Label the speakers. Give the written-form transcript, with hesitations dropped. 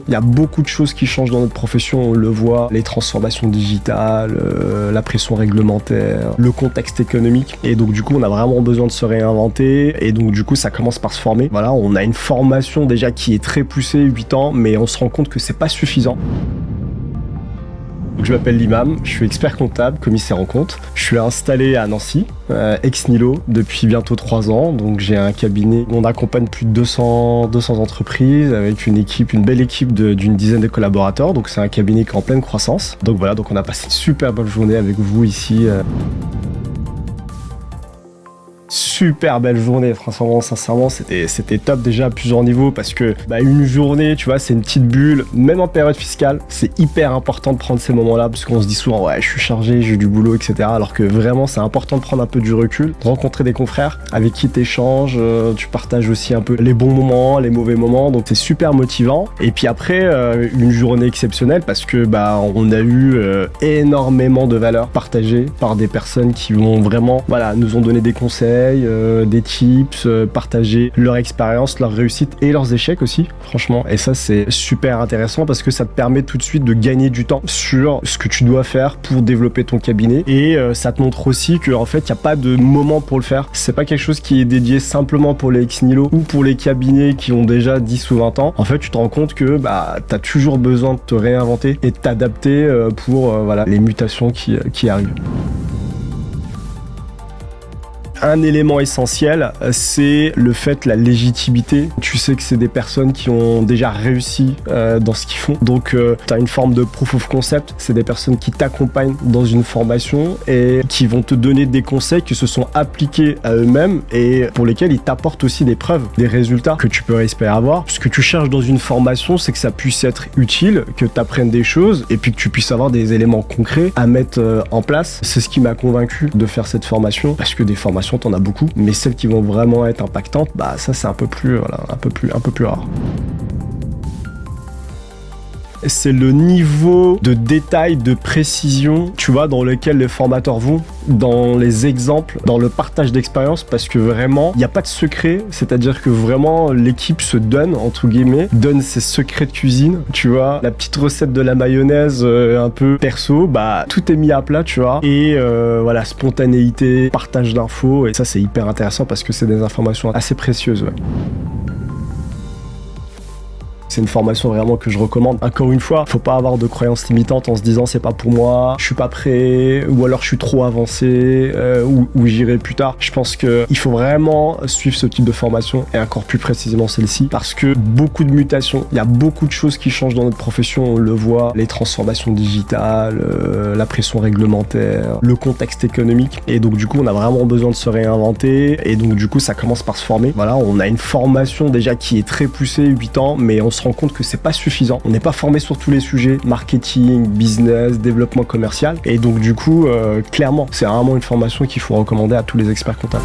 Speaker 1: Il y a beaucoup de choses qui changent dans notre profession, on le voit, les transformations digitales, la pression réglementaire, le contexte économique. Et donc du coup, on a vraiment besoin de se réinventer. Et donc du coup, ça commence par se former. Voilà, on a une formation déjà qui est très poussée, 8 ans, mais on se rend compte que c'est pas suffisant. Donc, je m'appelle Limam, je suis expert comptable, commissaire en compte. Je suis installé à Nancy, ex nihilo, depuis bientôt 3 ans. Donc j'ai un cabinet où on accompagne plus de 200 entreprises avec une belle équipe d'une dizaine de collaborateurs. Donc c'est un cabinet qui est en pleine croissance. Donc voilà, donc on a passé une super bonne journée avec vous ici. Super belle journée, franchement, sincèrement, c'était top déjà à plusieurs niveaux parce que une journée, tu vois, c'est une petite bulle, même en période fiscale, c'est hyper important de prendre ces moments-là parce qu'on se dit souvent, ouais, je suis chargé, j'ai du boulot, etc. Alors que vraiment, c'est important de prendre un peu du recul, de rencontrer des confrères avec qui t'échanges, tu partages aussi un peu les bons moments, les mauvais moments, donc c'est super motivant. Et puis après, une journée exceptionnelle parce que on a eu énormément de valeurs partagées par des personnes qui vont vraiment, nous ont donné des conseils, des tips, partager leur expérience, leur réussite et leurs échecs aussi, franchement. Et ça, c'est super intéressant parce que ça te permet tout de suite de gagner du temps sur ce que tu dois faire pour développer ton cabinet. Et ça te montre aussi que en fait, il n'y a pas de moment pour le faire. C'est pas quelque chose qui est dédié simplement pour les ex nihilo ou pour les cabinets qui ont déjà 10 ou 20 ans. En fait, tu te rends compte que tu as toujours besoin de te réinventer et de t'adapter pour les mutations qui arrivent. Un élément essentiel, c'est le fait, la légitimité. Tu sais que c'est des personnes qui ont déjà réussi dans ce qu'ils font. Donc, tu as une forme de proof of concept. C'est des personnes qui t'accompagnent dans une formation et qui vont te donner des conseils qui se sont appliqués à eux-mêmes et pour lesquels ils t'apportent aussi des preuves, des résultats que tu peux espérer avoir. Ce que tu cherches dans une formation, c'est que ça puisse être utile, que tu apprennes des choses et puis que tu puisses avoir des éléments concrets à mettre en place. C'est ce qui m'a convaincu de faire cette formation parce que des formations, t'en as beaucoup, mais celles qui vont vraiment être impactantes, ça c'est un peu plus rare. C'est le niveau de détail, de précision, tu vois, dans lequel les formateurs vont, dans les exemples, dans le partage d'expérience, parce que vraiment, il n'y a pas de secret, c'est-à-dire que vraiment, l'équipe se donne, entre guillemets, donne ses secrets de cuisine, tu vois, la petite recette de la mayonnaise un peu perso, tout est mis à plat, tu vois, et spontanéité, partage d'infos, et ça c'est hyper intéressant parce que c'est des informations assez précieuses, ouais. C'est une formation vraiment que je recommande. Encore une fois, faut pas avoir de croyances limitantes en se disant c'est pas pour moi, je suis pas prêt, ou alors je suis trop avancé, ou j'irai plus tard. Je pense que il faut vraiment suivre ce type de formation et encore plus précisément celle-ci parce que beaucoup de mutations, il y a beaucoup de choses qui changent dans notre profession, on le voit, les transformations digitales, la pression réglementaire, le contexte économique et donc du coup on a vraiment besoin de se réinventer et donc du coup ça commence par se former. Voilà, on a une formation déjà qui est très poussée, 8 ans, mais on se rend compte que c'est pas suffisant. On n'est pas formé sur tous les sujets, marketing, business, développement commercial. Et donc du coup, clairement, c'est vraiment une formation qu'il faut recommander à tous les experts comptables.